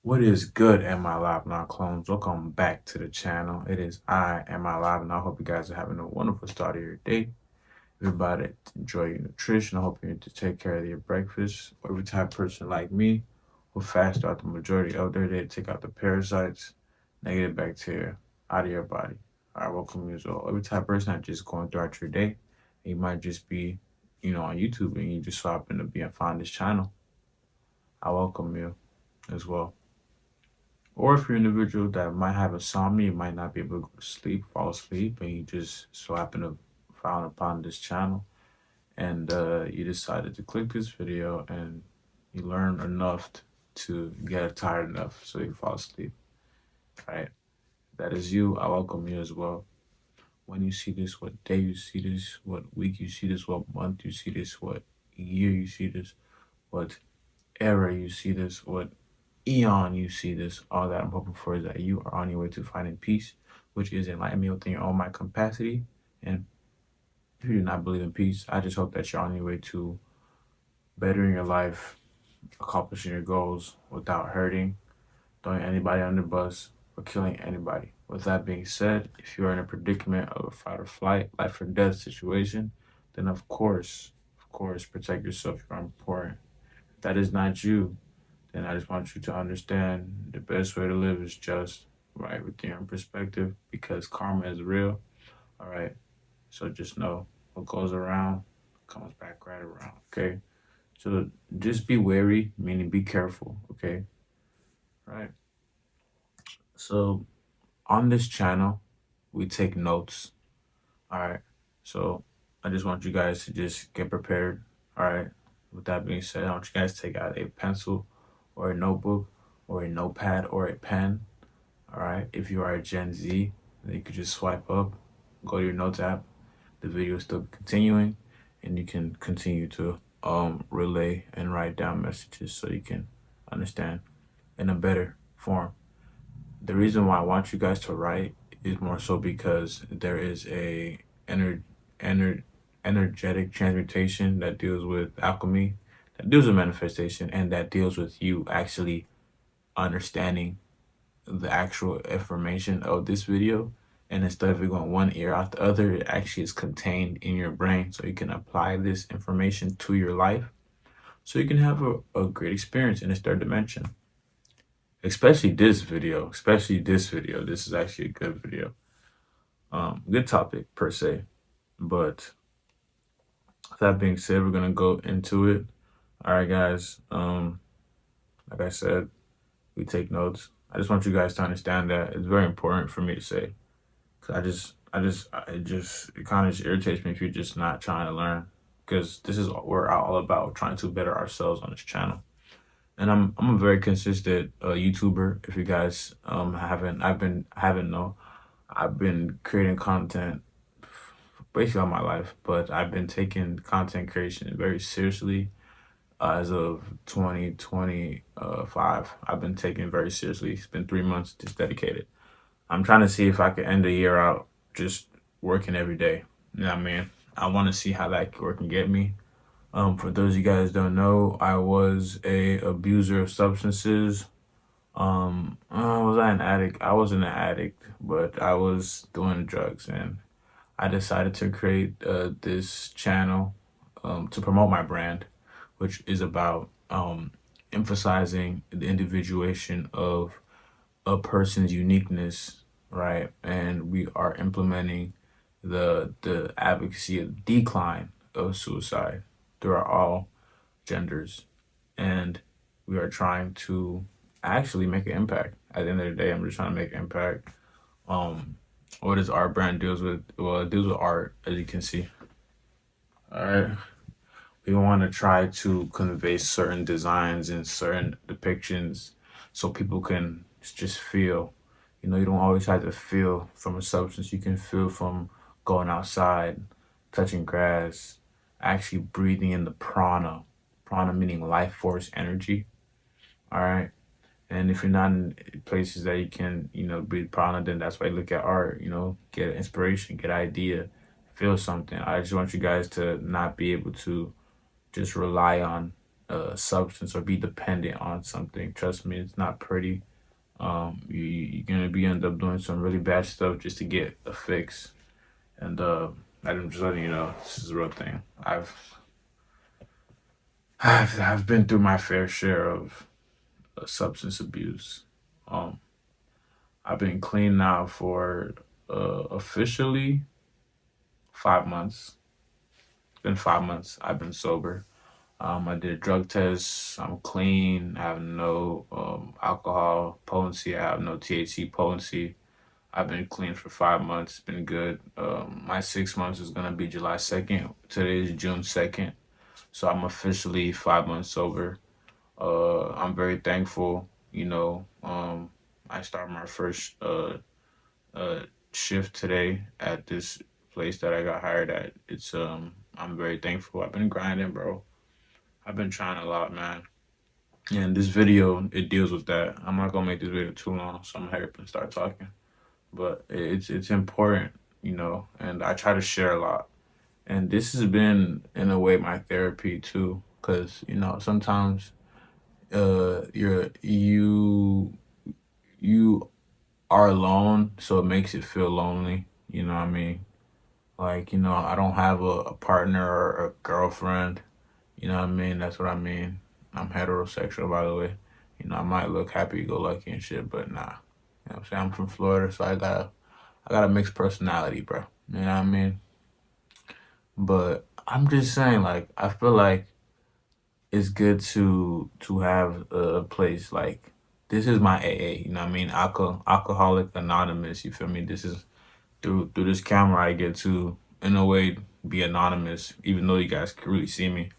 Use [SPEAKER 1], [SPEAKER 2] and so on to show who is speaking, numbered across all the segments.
[SPEAKER 1] What is good, Amilivenow clones? Welcome back to the channel. It is I, Amilivenow, and I hope you guys are having a wonderful start of your day. Everybody enjoy your nutrition. I hope you to take care of your breakfast. Every type of person like me will fast out the majority of their day to take out the parasites, negative bacteria out of your body. I welcome you as well. Every type of person that just going throughout your day, you might just be, on YouTube and you just so happen to be and find this channel. I welcome you as well. Or if you're an individual that might have insomnia, you might not be able to go to sleep, fall asleep, and you just so happen to found upon this channel and you decided to click this video and you learn enough to get tired enough so you fall asleep, right? That is you. I welcome you as well. When you see this, what day you see this, what week you see this, what month you see this, what year you see this, what era you see this, what eon you see this, all that I'm hoping for is that you are on your way to finding peace, which is enlightenment within your own mind capacity. And if you do not believe in peace, I just hope that you're on your way to bettering your life, accomplishing your goals without hurting, throwing anybody under the bus, or killing anybody. With that being said, if you're in a predicament of a fight or flight, life or death situation, then of course, protect yourself. You're important. If that is not you, then I just want you to understand the best way to live is just right within your perspective, because karma is real. All right. So just know what goes around comes back right around. Okay. So just be wary, meaning be careful. Okay. Right. So on this channel, we take notes. All right. So I just want you guys to just get prepared. All right. With that being said, I want you guys to take out a pencil or a notebook or a notepad or a pen. All right. If you are a Gen Z, then you could just swipe up, go to your notes app. The video is still continuing, and you can continue to relay and write down messages so you can understand in a better form. The reason why I want you guys to write is more so because there is a energetic transmutation that deals with alchemy, that deals with manifestation, and that deals with you actually understanding the actual information of this video. And instead of it going one ear out the other, it actually is contained in your brain, so you can apply this information to your life so you can have a great experience in this third dimension. Especially this video. This is actually a good video. Good topic per se. But that being said, we're gonna go into it. All right, guys. Like I said, we take notes. I just want you guys to understand that it's very important for me to say, because it kind of just irritates me if you're just not trying to learn, because this is what we're all about, trying to better ourselves on this channel. And I'm a very consistent YouTuber. If you guys haven't know, I've been creating content basically all my life, but I've been taking content creation very seriously as of 2025. I've been taking it very seriously. It's been 3 months just dedicated. I'm trying to see if I can end the year out just working every day. You know what I mean? I want to see how that work can get me. For those of you guys don't know, I was a abuser of substances. Was I an addict? I wasn't an addict, but I was doing drugs, and I decided to create this channel to promote my brand, which is about emphasizing the individuation of a person's uniqueness, right? And we are implementing the advocacy of decline of suicide throughout all genders, and we are trying to actually make an impact. At the end of the day, I'm just trying to make an impact. What is our brand deals with? Well, it deals with art, as you can see. All right. We want to try to convey certain designs and certain depictions so people can just feel. You know, you don't always have to feel from a substance. You can feel from going outside, touching grass, actually breathing in the prana. Prana meaning life force energy. All right. And if you're not in places that you can, breathe prana, then that's why you look at art, get inspiration, get idea, feel something. I just want you guys to not be able to just rely on substance or be dependent on something. Trust me, it's not pretty. You're gonna be end up doing some really bad stuff just to get a fix. And I'm just letting you know, this is a real thing. I've been through my fair share of substance abuse. Um, I've been clean now for officially 5 months. It's been 5 months. I've been sober. I did a drug test. I'm clean. I have no alcohol potency. I have no THC potency. I've been clean for 5 months. It's been good. My 6 months is gonna be July 2nd. Today is June 2nd. So I'm officially 5 months sober. I'm very thankful. I started my first uh shift today at this place that I got hired at. I'm very thankful. I've been grinding, bro. I've been trying a lot, man. And this video, it deals with that. I'm not gonna make this video too long, so I'm gonna hurry up and start talking. But it's important, and I try to share a lot. And this has been in a way my therapy too, because sometimes you are alone, so it makes it feel lonely. You know what I mean? Like, I don't have a partner or a girlfriend. You know what I mean? That's what I mean. I'm heterosexual, by the way. I might look happy go lucky and shit, but nah. You know what I'm saying? I'm from Florida, so I got a mixed personality, bro. You know what I mean? But I'm just saying, like, I feel like it's good to have a place like this is my AA. You know what I mean? Alcoholic Anonymous. You feel me? This is through this camera I get to in a way be anonymous, even though you guys can really see me,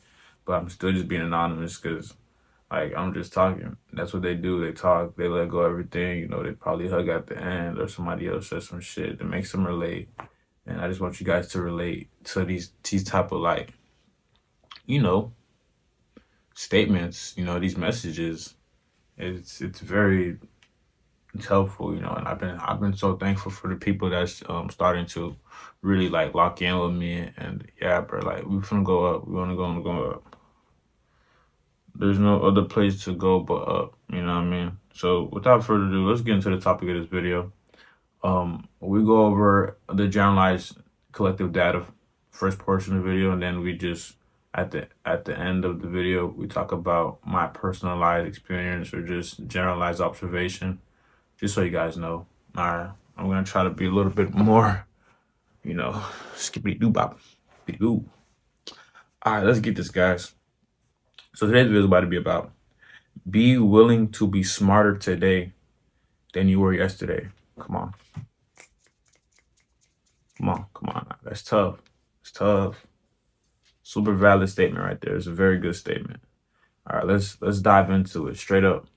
[SPEAKER 1] but I'm still just being anonymous because like I'm just talking. That's what they do. They talk. They let go of everything. They probably hug at the end, or somebody else says some shit that makes them relate. And I just want you guys to relate to these type of like you know statements. These messages. It's very it's helpful. And I've been so thankful for the people that's starting to really like lock in with me. And yeah, bro, like we finna go up. We wanna go up. There's no other place to go but up. You know what I mean? So without further ado, let's get into the topic of this video. We go over the generalized collective data first portion of the video, and then we just at the end of the video we talk about my personalized experience or just generalized observation, just so you guys know. All right, I'm gonna try to be a little bit more, skippity doo bop, doo. All right, let's get this, guys. So today's video is about to be about be willing to be smarter today than you were yesterday. Come on. Come on. That's tough. It's tough. Super valid statement right there. It's a very good statement. All right, let's dive into it straight up.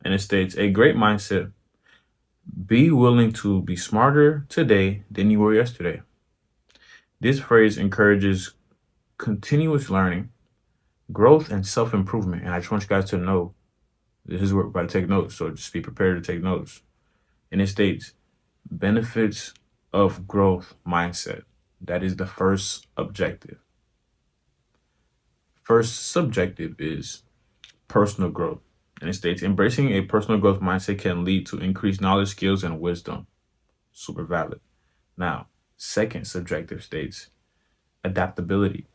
[SPEAKER 1] And it states a great mindset. Be willing to be smarter today than you were yesterday. This phrase encourages continuous learning, growth, and self-improvement. And I just want you guys to know this is where we're about to take notes. So just be prepared to take notes. And it states benefits of growth mindset. That is the first objective. First subjective is personal growth. And it states embracing a personal growth mindset can lead to increased knowledge, skills, and wisdom. Super valid. Now, second subjective states adaptability.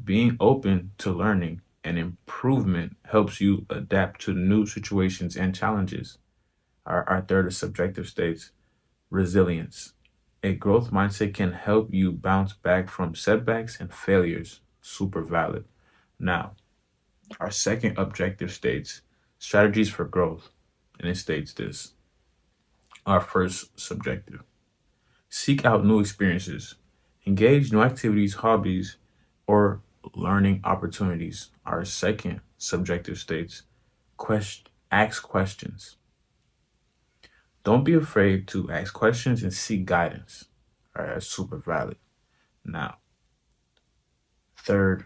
[SPEAKER 1] Being open to learning and improvement helps you adapt to new situations and challenges. Our third subjective states resilience. A growth mindset can help you bounce back from setbacks and failures. Super valid. Now, our second objective states strategies for growth. And it states this. Our first subjective. Seek out new experiences. Engage new activities, hobbies, or learning opportunities. Our second subjective states ask questions. Don't be afraid to ask questions and seek guidance. All right, that's super valid. Now, third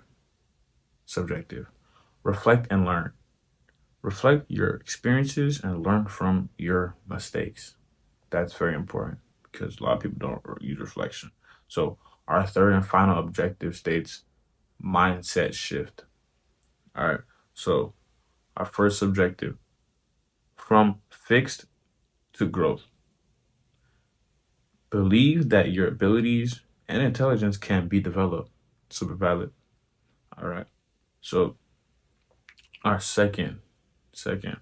[SPEAKER 1] subjective, reflect and learn. Reflect your experiences and learn from your mistakes. That's very important because a lot of people don't use reflection. So our third and final objective states mindset shift. All right. So our first objective, from fixed to growth. Believe that your abilities and intelligence can be developed. Super valid. All right. So our second subjective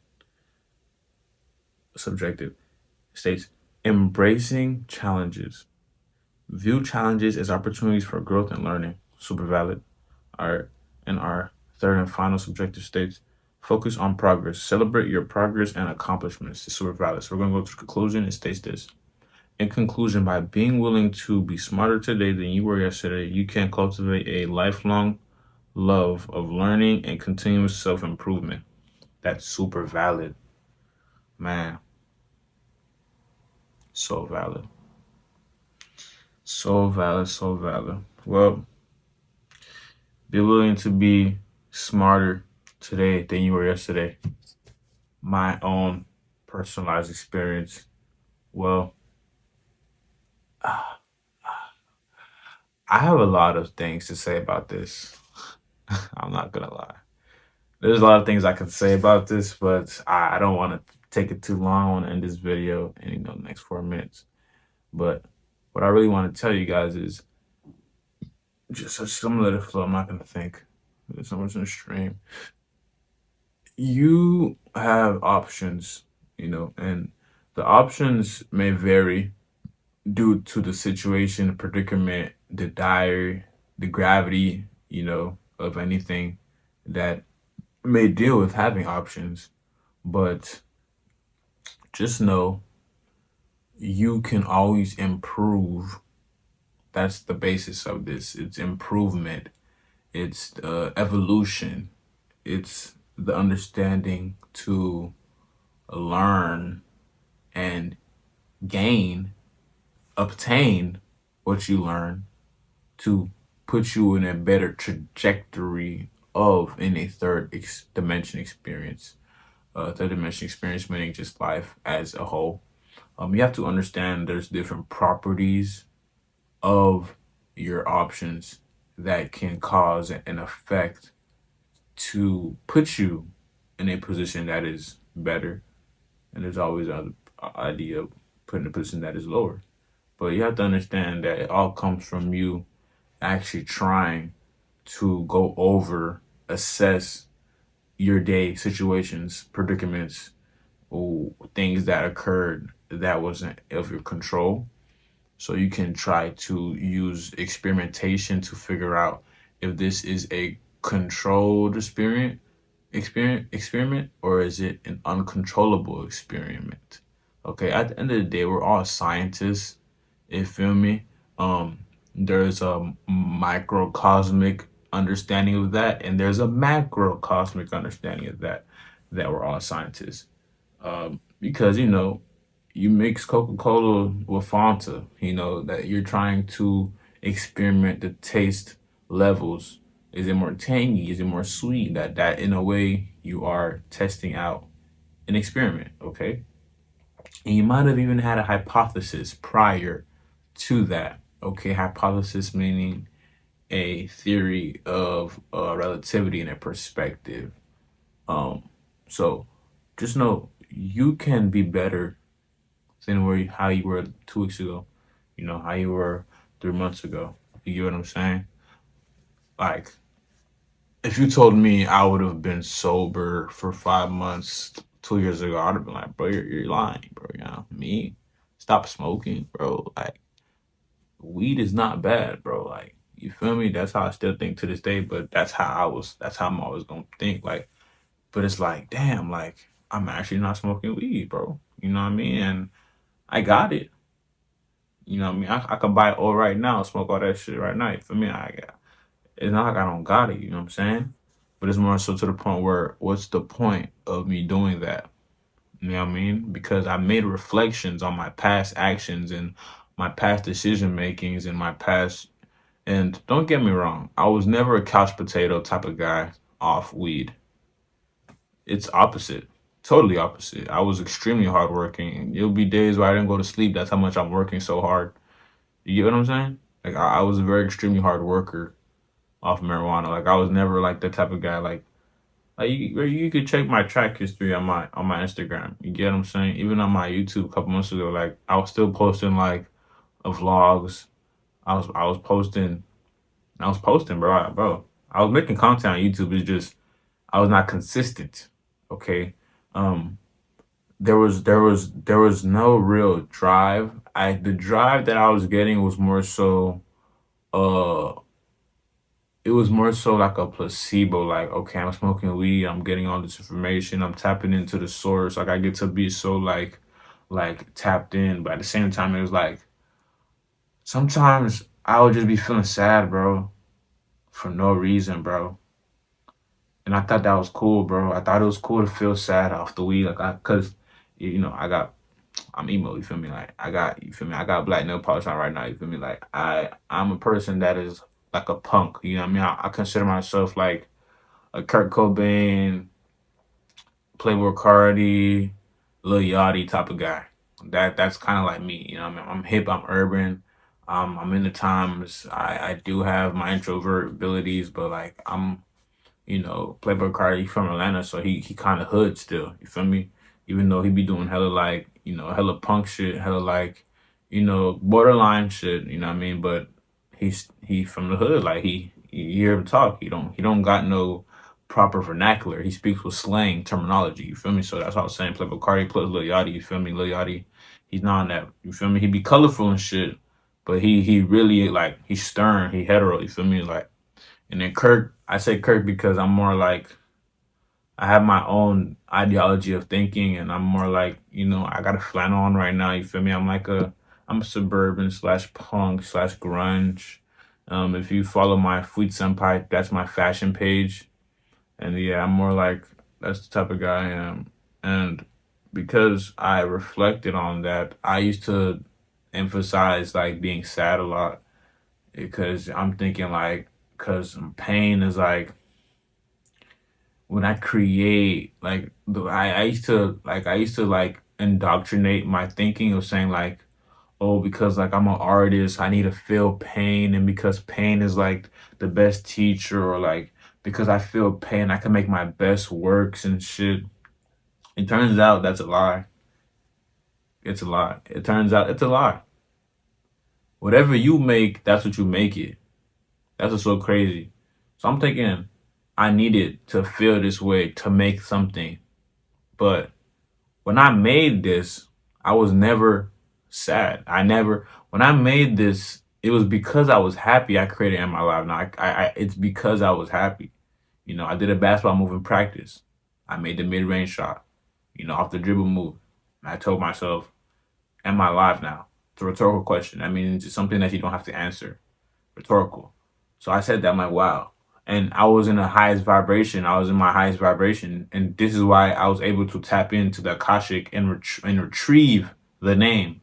[SPEAKER 1] states embracing challenges. View challenges as opportunities for growth and learning. Super valid. All right. And our third and final subjective states focus on progress. Celebrate your progress and accomplishments. It's super valid. So we're going to go to the conclusion. It states this. In conclusion, by being willing to be smarter today than you were yesterday, you can cultivate a lifelong love of learning and continuous self improvement. That's super valid. Man, so valid. So valid, so valid. Well, be willing to be smarter today than you were yesterday. My own personalized experience. Well, I have a lot of things to say about this. I'm not gonna lie. There's a lot of things I can say about this, but I don't want to take it too long. I want to end this video in the next 4 minutes. But what I really want to tell you guys is just I'm gonna let it flow. I'm not gonna think. There's so much in the stream. You have options, and the options may vary due to the situation, the predicament, the dire, the gravity, of anything that may deal with having options. But just know you can always improve. That's the basis of this. It's improvement. It's evolution. It's the understanding to learn and gain, obtain what you learn to put you in a better trajectory of in a dimension experience. Third dimension experience meaning just life as a whole. You have to understand there's different properties of your options that can cause an effect to put you in a position that is better. And there's always an idea of putting a position that is lower. But you have to understand that it all comes from you actually trying to go over, assess your day situations, predicaments, or things that occurred that wasn't of your control. So you can try to use experimentation to figure out if this is a controlled experiment or is it an uncontrollable experiment. Okay, at the end of the day, we're all scientists. You feel me? Um, there's a microcosmic understanding of that, and there's a macrocosmic understanding of that. That we're all scientists. Because you mix Coca-Cola with Fanta, that you're trying to experiment the taste levels. Is it more tangy? Is it more sweet? That in a way you are testing out an experiment, okay? And you might have even had a hypothesis prior to that. Okay, hypothesis meaning a theory of relativity and a perspective. Um, so just know you can be better than how you were 2 weeks ago. How you were 3 months ago. You get what I'm saying? Like, if you told me I would have been sober for 5 months 2 years ago, I'd have been like, bro, you're lying, bro. Me, stop smoking, bro. Like, weed is not bad, bro. Like, you feel me? That's how I still think to this day, but that's how I'm always gonna think. Like, but it's like, damn, like, I'm actually not smoking weed, bro. You know what I mean? And I got it. You know what I mean? I could buy it all right now, smoke all that shit right now. For me, it's not like I don't got it, you know what I'm saying? But it's more so to the point where what's the point of me doing that? You know what I mean? Because I made reflections on my past actions and my past decision makings and my past, and don't get me wrong, I was never a couch potato type of guy off weed. It's opposite. Totally opposite. I was extremely hardworking. There'll be days where I didn't go to sleep. That's how much I'm working so hard. You get what I'm saying? Like I was a very extremely hard worker off marijuana. Like I was never like the type of guy like Like you could check my track history on my Instagram. You get what I'm saying? Even on my YouTube a couple months ago, like I was still posting like vlogs. I was posting, bro. I was making content on YouTube. It's just I was not consistent. Okay. Um, there was no real drive. The drive that I was getting was more so uh it was more so like a placebo, like, okay, I'm smoking weed, I'm getting all this information, I'm tapping into the source, like I get to be so like tapped in, but at the same time it was like sometimes I would just be feeling sad, bro, for no reason, bro. And I thought that was cool, bro. I thought it was cool to feel sad off the weed, cause I'm emo, you feel me? Like you feel me? I got black nail polish on right now, you feel me? Like I'm a person that is like a punk, you know what I mean? I consider myself like a Kurt Cobain, Playboy Cardi, Lil Yachty type of guy. That's kind of like me, you know what I mean? I'm hip, I'm urban. I'm in the times. I do have my introvert abilities, but like Playboy Cardi from Atlanta, so he kind of hood still. You feel me? Even though he be doing hella like hella punk shit, hella like borderline shit. You know what I mean? But he from the hood. Like you hear him talk. He don't got no proper vernacular. He speaks with slang terminology. You feel me? So that's what I was saying. Playboy Cardi plus Lil Yachty. You feel me? Lil Yachty, he's not on that. You feel me? He be colorful and shit, but he really like he's stern. He hetero. You feel me? Like and then Kirk, I say Kirk because I'm more like I have my own ideology of thinking, and I'm more like I got a flannel on right now. You feel me? I'm a suburban slash punk slash grunge. If you follow my Fweatz.Senpai, that's my fashion page, and yeah, I'm more like that's the type of guy I am. And because I reflected on that, I used to emphasize like being sad a lot because I'm thinking like because pain is like when I create like I used to like indoctrinate my thinking of saying like oh because like I'm an artist I need to feel pain and because pain is like the best teacher or like because I feel pain I can make my best works and shit. It turns out that's a lie. It's a lie. It turns out it's a lie. Whatever you make, that's what you make it. That's what's so crazy. So I'm thinking I needed to feel this way to make something. But when I made this, I was never sad. When I made this, it was because I was happy I created in my life. Now, it's because I was happy. I did a basketball move in practice. I made the mid range shot, off the dribble move. And I told myself, am I alive now? It's a rhetorical question. I mean, it's something that you don't have to answer. Rhetorical. So I said that, I'm like, wow. And I was in the highest vibration. I was in my highest vibration. And this is why I was able to tap into the Akashic and retrieve the name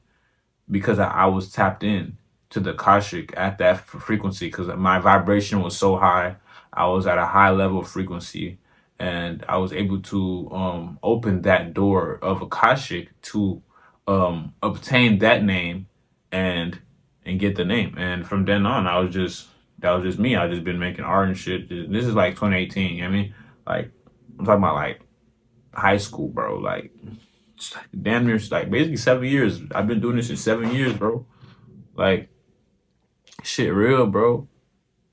[SPEAKER 1] because I was tapped in to the Akashic at that frequency because my vibration was so high. I was at a high level of frequency and I was able to open that door of Akashic to obtain that name and get the name. And from then on, that was just me. I just been making art and shit. This is like 2018. You know what I mean? Like I'm talking about like high school, bro. Like damn near like basically 7 years. I've been doing this in 7 years, bro. Like shit, real, bro.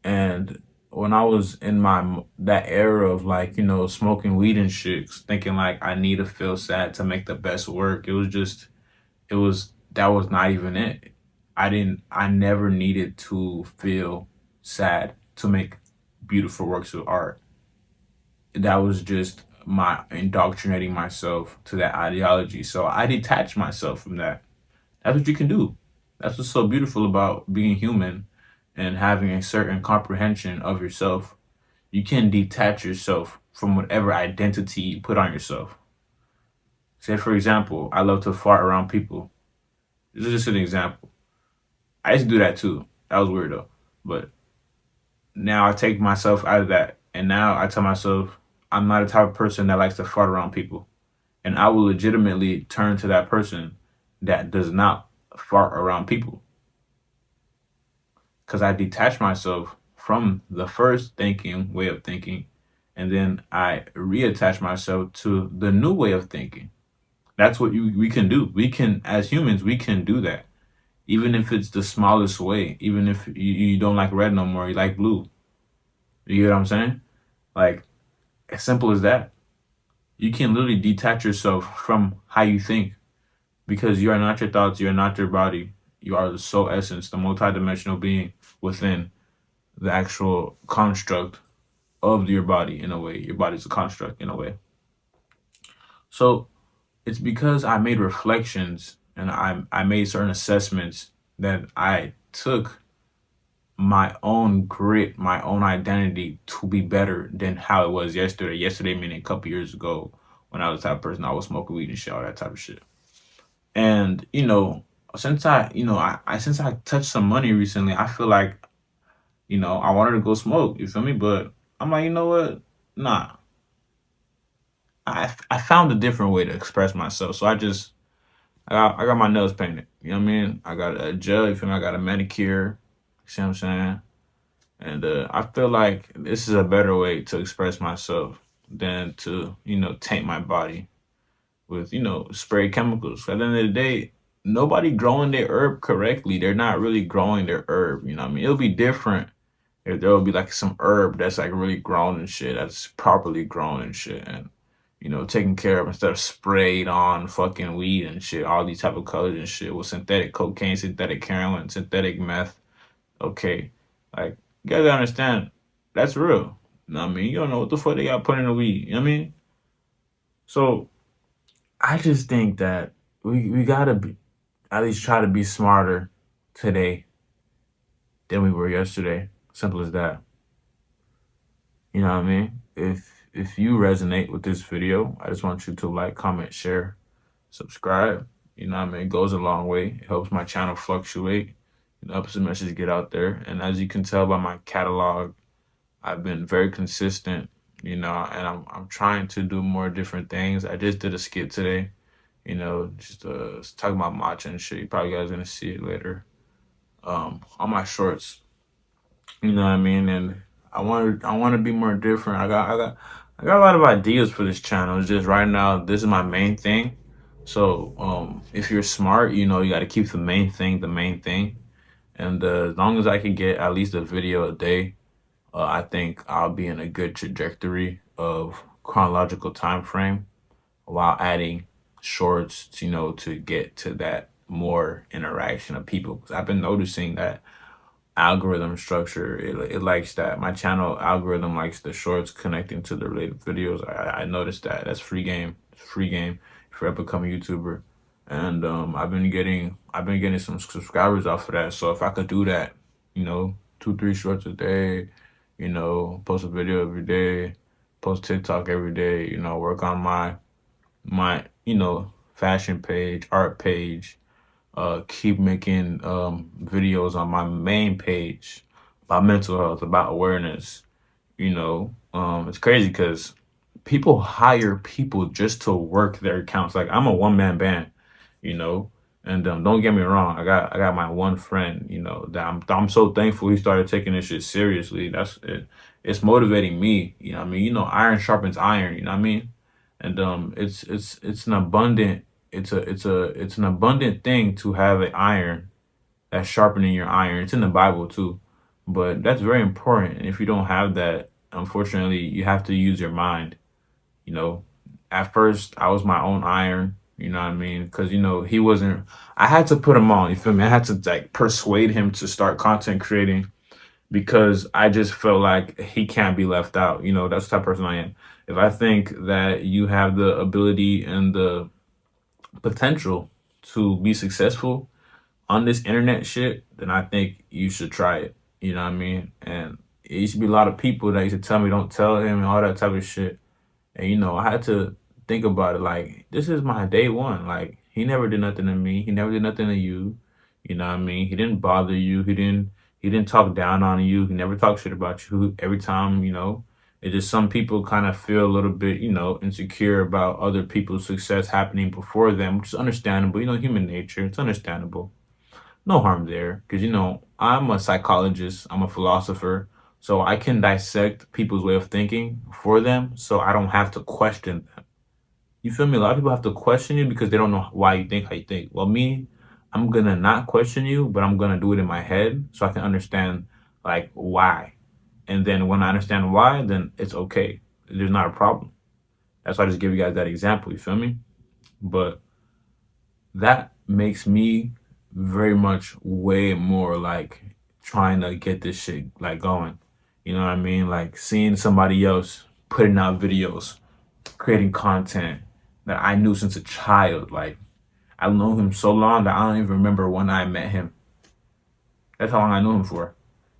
[SPEAKER 1] And when I was in my that era of like smoking weed and shit, thinking like I need to feel sad to make the best work. It was that was not even it. I never needed to feel sad to make beautiful works of art. That was just my indoctrinating myself to that ideology. So I detached myself from that. That's what you can do. That's what's so beautiful about being human and having a certain comprehension of yourself. You can detach yourself from whatever identity you put on yourself. Say, for example, I love to fart around people. This is just an example. I used to do that too. That was weird though. But now I take myself out of that. And now I tell myself, I'm not a type of person that likes to fart around people. And I will legitimately turn to that person that does not fart around people. Because I detach myself from the first thinking way of thinking and then I reattach myself to the new way of thinking. That's what we can do. We can, as humans, we can do that. Even if it's the smallest way, even if you don't like red no more, you like blue. You get what I'm saying? Like, as simple as that. You can literally detach yourself from how you think because you are not your thoughts, you are not your body. You are the soul essence, the multidimensional being within the actual construct of your body in a way. Your body's a construct in a way. So it's because I made reflections and I made certain assessments that I took my own grit, my own identity to be better than how it was yesterday. Yesterday meaning a couple years ago when I was the type of person I was smoking weed and shit, all that type of shit. And since since I touched some money recently, I feel like I wanted to go smoke. You feel me? But I'm like, you know what? Nah, I found a different way to express myself. So I got my nails painted. You know what I mean? I got a gel. You feel me? I got a manicure. You see what I'm saying? And I feel like this is a better way to express myself than to taint my body with spray chemicals. At the end of the day, nobody growing their herb correctly. They're not really growing their herb. You know what I mean? It'll be different if there will be like some herb that's like really grown and shit, that's properly grown and shit, and taken care of instead of sprayed on fucking weed and shit, all these type of colors and shit with synthetic cocaine, synthetic heroin, synthetic meth. Okay, like you gotta understand that's real. You know what I mean? You don't know what the fuck they got put in the weed. You know what I mean? So I just think that we gotta be at least try to be smarter today than we were yesterday. Simple as that. You know what I mean? If you resonate with this video, I just want you to like, comment, share, subscribe. You know what I mean? It goes a long way. It helps my channel fluctuate. It helps the message get out there. And as you can tell by my catalog, I've been very consistent, and I'm trying to do more different things. I just did a skit today, just talking about matcha and shit. You probably guys gonna see it later. On my shorts. You know what I mean? And I want to be more different. I got a lot of ideas for this channel. It's just right now this is my main thing. So if you're smart, you got to keep the main thing the main thing. And as long as I can get at least a video a day, I think I'll be in a good trajectory of chronological time frame while adding shorts, to get to that more interaction of people. Because I've been noticing that algorithm structure, it likes that. My channel algorithm likes the shorts connecting to the related videos. I noticed that. That's free game. It's free game if you ever become a YouTuber. And I've been getting some subscribers off of that. So if I could do that, 2-3 shorts a day, post a video every day, post TikTok every day, work on my fashion page, art page, keep making videos on my main page about mental health, about awareness. It's crazy because people hire people just to work their accounts. Like I'm a one-man band, you know. And don't get me wrong, I got my one friend, that I'm so thankful he started taking this shit seriously. That's it. It's motivating me, you know what I mean? Iron sharpens iron, you know what I mean? And it's an abundant it's an abundant thing to have an iron that's sharpening your iron. It's in the Bible too. But that's very important. And if you don't have that, unfortunately, you have to use your mind. You know, at first I was my own iron, you know what I mean? Because, he wasn't, I had to put him on, you feel me? I had to like persuade him to start content creating because I just felt like he can't be left out. That's the type of person I am. If I think that you have the ability and the potential to be successful on this internet shit, then I think you should try it. You know what I mean? And it used to be a lot of people that used to tell me don't tell him and all that type of shit. And I had to think about it like this is my day one. Like he never did nothing to me. He never did nothing to you. You know what I mean? He didn't bother you. He didn't talk down on you. He never talked shit about you. Every time, it's just some people kind of feel a little bit, insecure about other people's success happening before them, which is understandable. Human nature. It's understandable. No harm there because I'm a psychologist, I'm a philosopher, So I can dissect people's way of thinking for them so I don't have to question them. You feel me? A lot of people have to question you because they don't know why you think how you think. Well, me, I'm gonna not question you, but I'm gonna do it in my head so I can understand like why. And then when I understand why, then it's okay. There's not a problem. That's why I just give you guys that example. You feel me? But that makes me very much way more like trying to get this shit like going. You know what I mean? Like seeing somebody else putting out videos, creating content that I knew since a child. Like I know him so long that I don't even remember when I met him. That's how long I knew him for.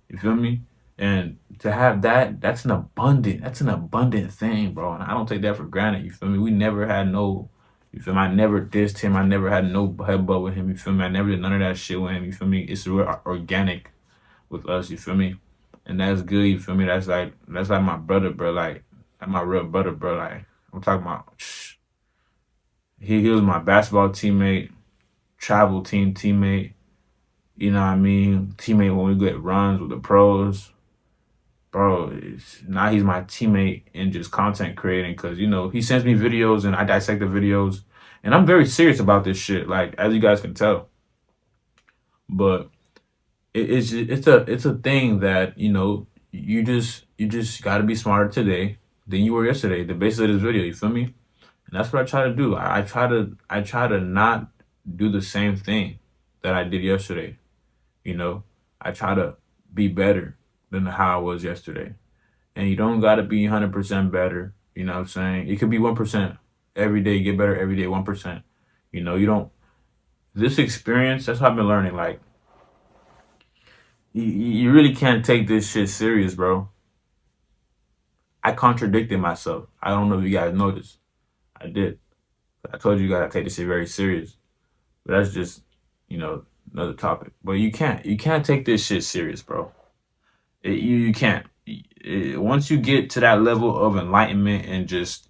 [SPEAKER 1] You feel me? And to have that, that's an abundant thing, bro. And I don't take that for granted. You feel me? We never had no, you feel me? I never dissed him. I never had no headbutt with him. You feel me? I never did none of that shit with him. You feel me? It's real organic with us. You feel me? And that's good. You feel me? That's like my brother, bro. Like that's my real brother, bro. Like I'm talking about. He was my basketball teammate, travel team teammate. You know what I mean? Teammate when we get runs with the pros. Bro, now he's my teammate in just content creating because, he sends me videos and I dissect the videos. And I'm very serious about this shit, like, as you guys can tell. But it's a thing that, you just got to be smarter today than you were yesterday. The basis of this video, you feel me? And that's what I try to do. I try to not do the same thing that I did yesterday. You know, I try to be better than how I was yesterday. And you don't got to be 100% better. You know what I'm saying? It could be 1% every day. Get better every day, 1%. You don't, this experience, that's what I've been learning. Like, you really can't take this shit serious, bro. I contradicted myself. I don't know if you guys noticed. I did. I told you guys I take this shit very serious. But that's just, another topic. But you can't take this shit serious, bro. You can't. Once you get to that level of enlightenment and just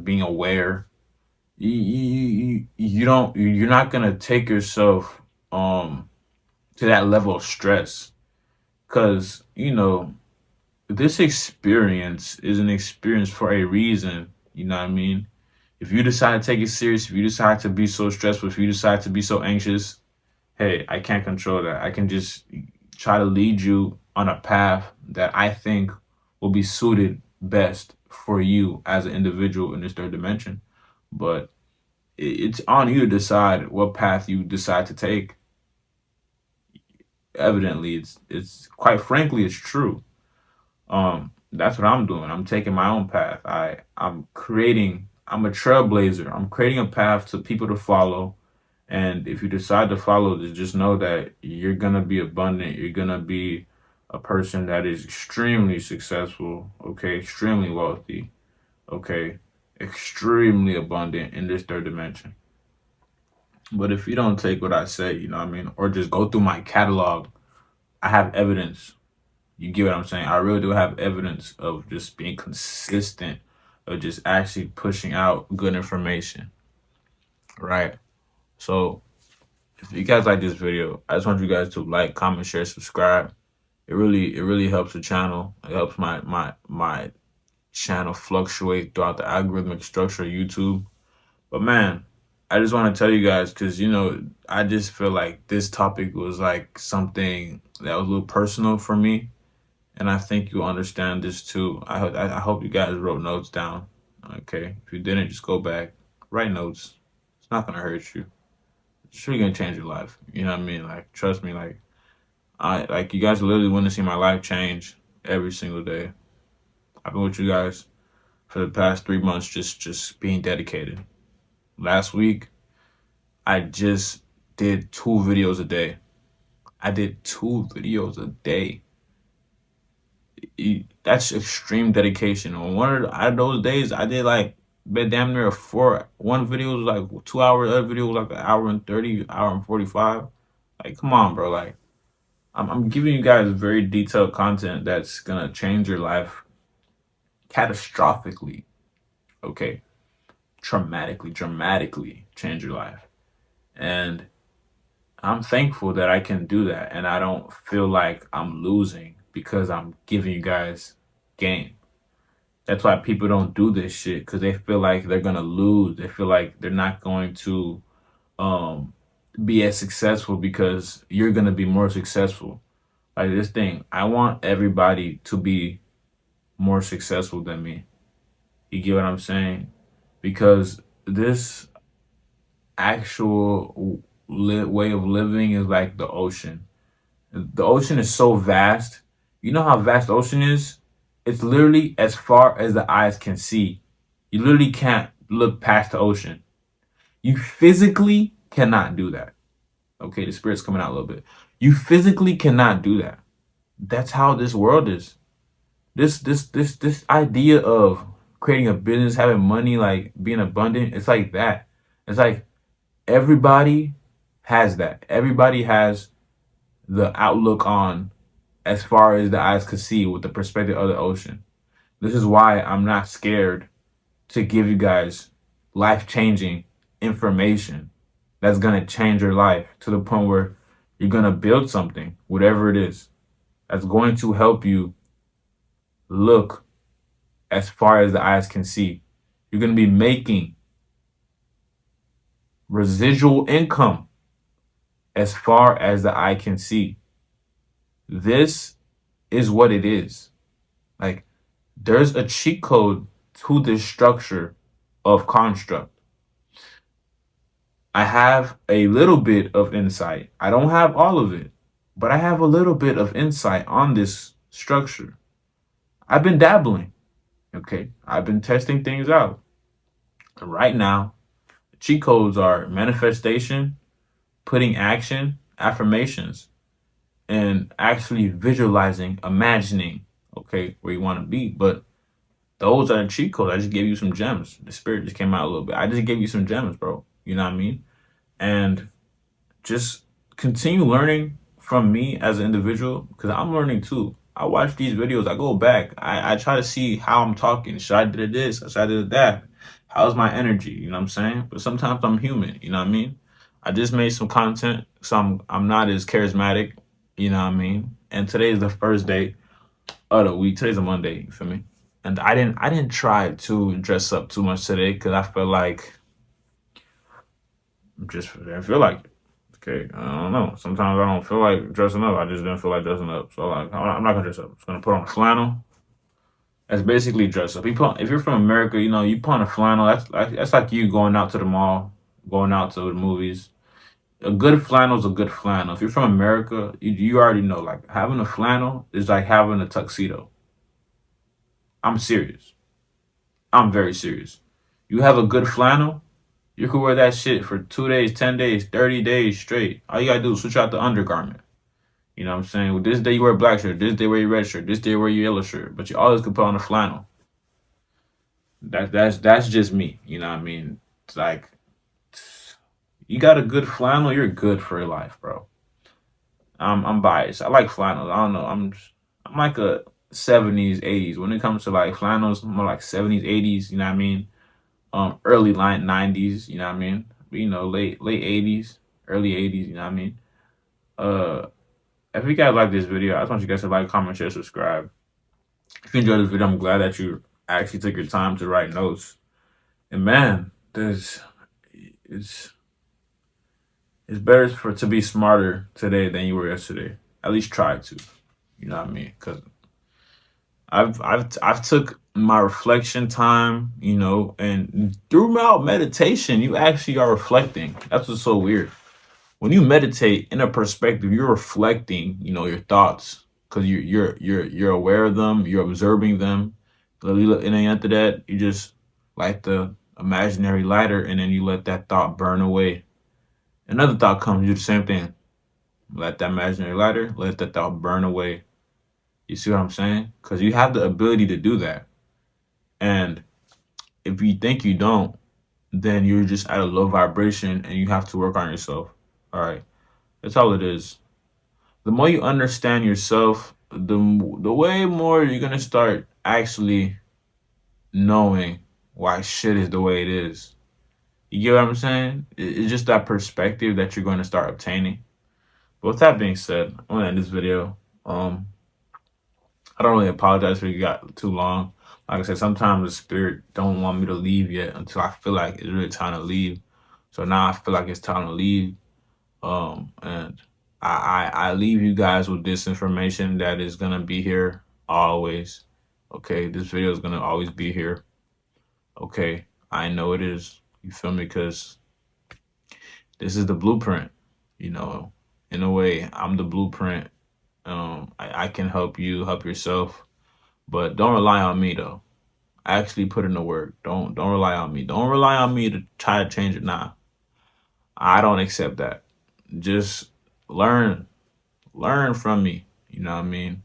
[SPEAKER 1] being aware, you don't you're not gonna take yourself to that level of stress because this experience is an experience for a reason. You know what I mean? If you decide to take it serious, if you decide to be so stressful, if you decide to be so anxious, hey, I can't control that. I can just try to lead you on a path that I think will be suited best for you as an individual in this third dimension. But it's on you to decide what path you decide to take. Evidently, it's quite frankly, it's true. That's what I'm doing. I'm taking my own path. I'm a trailblazer. I'm creating a path to people to follow. And if you decide to follow this, just know that you're gonna be abundant. You're gonna be a person that is extremely successful, okay, extremely wealthy, okay, extremely abundant in this third dimension. But if you don't take what I say, you know what I mean, or just go through my catalog, I have evidence. You get what I'm saying? I really do have evidence of just being consistent, of just actually pushing out good information, right? So if you guys like this video, I just want you guys to like, comment, share, subscribe. It really helps the channel. It helps my channel fluctuate throughout the algorithmic structure of YouTube. But man, I just want to tell you guys because I just feel like this topic was like something that was a little personal for me, and I think you'll understand this too. I hope you guys wrote notes down. Okay, if you didn't, just go back, write notes. It's not gonna hurt you. It's really gonna change your life. You know what I mean? Like, trust me. Like you guys literally want to see my life change every single day. I've been with you guys for the past 3 months, just being dedicated. Last week, I just did 2 videos a day. I did 2 videos a day. That's extreme dedication. On out of those days, I did like damn near four. One video was like 2 hours. The other video was like an hour and 30, hour and 45. Like, come on, bro. Like, I'm giving you guys very detailed content that's gonna change your life catastrophically. Okay, traumatically, dramatically change your life. And I'm thankful that I can do that, and I don't feel like I'm losing. because I'm giving you guys game. That's why people don't do this shit, because they feel like they're gonna lose. They feel like they're not going to um be as successful because you're gonna be more successful. Like this thing, I want everybody to be more successful than me. You get what I'm saying? Because this actual way of living is like the ocean. The ocean is so vast. You know how vast the ocean is? It's literally as far as the eyes can see. You literally can't look past the ocean. You physically cannot do that. Okay, the spirit's coming out a little bit. You physically cannot do that. That's how this world is. This idea of creating a business, having money, like being abundant, it's like that. It's like everybody has that. Everybody has the outlook on as far as the eyes could see with the perspective of the ocean. This is why I'm not scared to give you guys life changing information that's going to change your life to the point where you're going to build something, whatever it is, that's going to help you look as far as the eyes can see. You're going to be making residual income as far as the eye can see. This is what it is. Like, there's a cheat code to this structure of construct. I have a little bit of insight. I don't have all of it, but I have a little bit of insight on this structure. I've been dabbling, okay? I've been testing things out. Right now, cheat codes are manifestation, putting action, affirmations, and actually visualizing, imagining, okay, where you want to be. But those are the cheat codes. I just gave you some gems. The spirit just came out a little bit. I just gave you some gems, bro. You know what I mean? And just continue learning from me as an individual, because I'm learning too. I watch these videos. I go back. I try to see how I'm talking. Should I do this? Should I do that? How's my energy? You know what I'm saying? But sometimes I'm human. You know what I mean? I just made some content, so I'm not as charismatic. You know what I mean? And today is the first day of the week. Today's a Monday. You feel me? And I didn't try to dress up too much today because I feel like I didn't feel like it. Okay, I don't know. Sometimes I don't feel like dressing up. I just didn't feel like dressing up. So like, I'm not gonna dress up. I'm just gonna put on a flannel. That's basically dress up. If you're from America, you know you put on a flannel. That's like you going out to the mall, going out to the movies. A good flannel is a good flannel. If you're from America, you already know. Like having a flannel is like having a tuxedo. I'm serious. I'm very serious. You have a good flannel, you could wear that shit for 2 days, 10 days, 30 days straight. All you gotta do is switch out the undergarment. You know what I'm saying? Well, this day you wear a black shirt, this day you wear your red shirt, this day you wear your yellow shirt, but you always could put on a flannel. That's just me. You know what I mean? It's like you got a good flannel, you're good for your life, bro. I'm biased. I like flannels. I don't know. I'm like a 70s, 80s. When it comes to like flannels, more like 70s, 80s, you know what I mean? Early line 90s, you know what I mean? You know, late 80s, early 80s, you know what I mean? Uh if you guys like this video, I just want you guys to like, comment, share, subscribe. If you enjoyed this video, I'm glad that you actually took your time to write notes. And man, there's it's it's better for to be smarter today than you were yesterday. At least try to. You know what I mean? Because I've took my reflection time, you know, and throughout meditation, you actually are reflecting. That's what's so weird. When you meditate in a perspective, you're reflecting, you know, your thoughts because you're aware of them, you're observing them. And then after that, you just light the imaginary lighter, and then you let that thought burn away. Another thought comes, you do the same thing. Let that imaginary lighter, let that thought burn away. You see what I'm saying? Because you have the ability to do that. And if you think you don't, then you're just at a low vibration and you have to work on yourself. All right. That's all it is. The more you understand yourself, the way more you're going to start actually knowing why shit is the way it is. You get what I'm saying? It's just that perspective that you're going to start obtaining. But with that being said, I'm going to end this video. I don't really apologize if you got too long. Like I said, sometimes the spirit don't want me to leave yet until I feel like it's really time to leave. So now I feel like it's time to leave. And I leave you guys with this information that is gonna be here always. Okay, this video is gonna always be here. Okay, I know it is. You feel me? Because this is the blueprint. You know, in a way, I'm the blueprint. I can help you, help yourself, but don't rely on me though. Actually put in the work. Don't rely on me. Don't rely on me to try to change it now. I don't accept that. Just learn, learn from me. You know what I mean?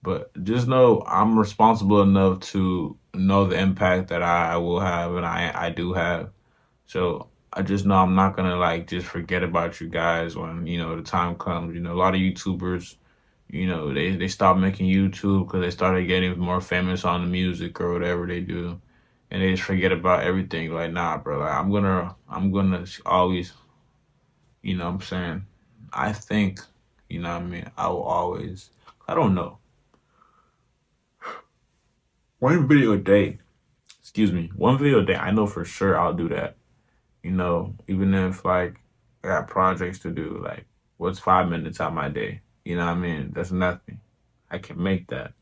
[SPEAKER 1] But just know I'm responsible enough to know the impact that I will have and I do have. So I just know I'm not gonna like just forget about you guys when the time comes. A lot of YouTubers, they stopped making YouTube because they started getting more famous on the music or whatever they do, and they just forget about everything. Like, nah, bro. Like, I'm gonna always, what I'm saying. I think, what I mean. I will always. I don't know. One video a day. Excuse me. One video a day. I know for sure I'll do that. Even if like I got projects to do, like what's 5 minutes out my day? You know what I mean? That's nothing. I can make that.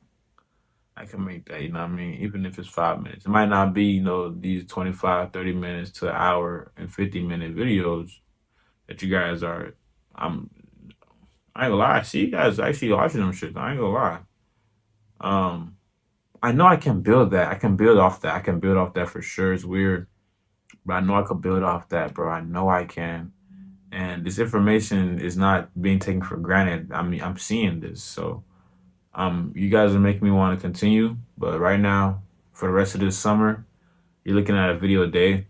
[SPEAKER 1] I can make that, you know what I mean? Even if it's 5 minutes. It might not be, these 25, 30 minutes to an hour and 50-minute videos that you guys are I'm I ain't gonna lie. I see you guys actually watching them shit. I ain't gonna lie. Um I know I can build that. I can build off that. I can build off that for sure. It's weird. But I know I could build off that, bro. I know I can. And this information is not being taken for granted. I mean, I'm seeing this. So you guys are making me want to continue. But right now, for the rest of this summer, you're looking at a video a day.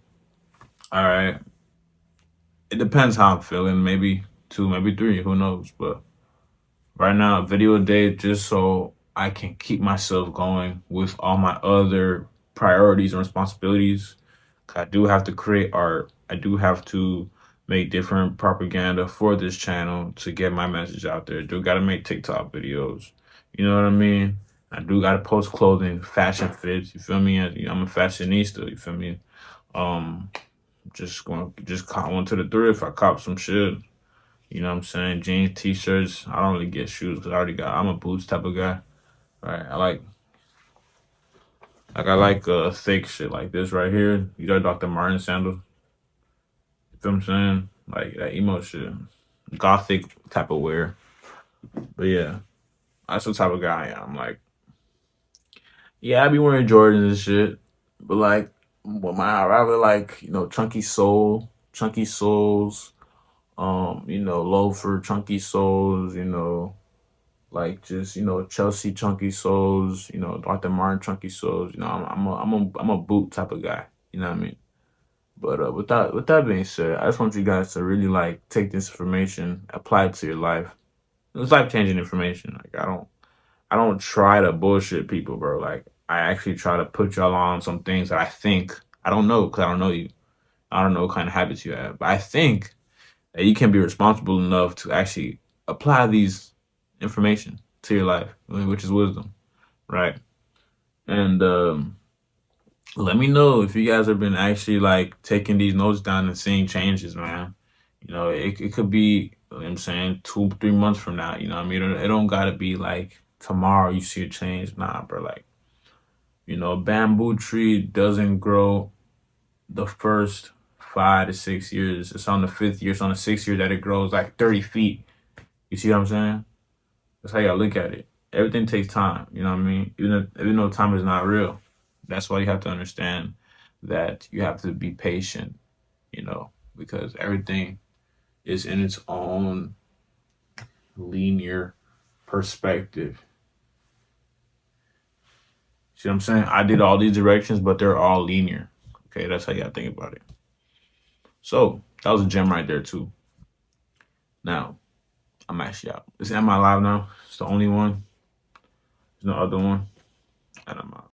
[SPEAKER 1] All right. It depends how I'm feeling. Maybe two, maybe three. Who knows? But right now, a video a day just so I can keep myself going with all my other priorities and responsibilities. I do have to create art. I do have to make different propaganda for this channel to get my message out there. Do got to make TikTok videos. You know what I mean? I do got to post clothing, fashion fits. You feel me? I'm a fashionista. You feel me? Um, just cop one to the thrift. I cop some shit. You know what I'm saying? Jeans, t-shirts. I don't really get shoes because I'm a boots type of guy. Right? I like thick shit like this right here. These are Dr. Martin sandals. You feel what I'm saying? Like that emo shit. Gothic type of wear. But yeah, that's the type of guy I am. Like, yeah, I be wearing Jordans and shit. But like, I rather like, chunky soles, loafer chunky soles, like just, Chelsea chunky soles, Dr. Martin chunky soles. I'm a boot type of guy. You know what I mean? But with that being said, I just want you guys to really like take this information, apply it to your life. It's life changing information. Like I don't try to bullshit people, bro. Like I actually try to put y'all on some things that I think I don't know because I don't know you. I don't know what kind of habits you have, but I think that you can be responsible enough to actually apply these information to your life, which is wisdom, right? And let me know if you guys have been actually like taking these notes down and seeing changes, man. It could be, I'm saying 2, 3 months from now, you know what I mean? It don't gotta be like tomorrow you see a change. Nah, bro. Like, a bamboo tree doesn't grow the first 5 to 6 years. It's on the 5th year, it's on the 6th year that it grows like 30 feet. You see what I'm saying? That's how you gotta look at it. Everything takes time, you know what I mean? Even though time is not real. That's why you have to understand that you have to be patient, because everything is in its own linear perspective. See what I'm saying? I did all these directions, but they're all linear. Okay, that's how you gotta think about it. So that was a gem right there too. Now, I'm actually out. Am I live now? It's the only one. There's no other one. And I'm out.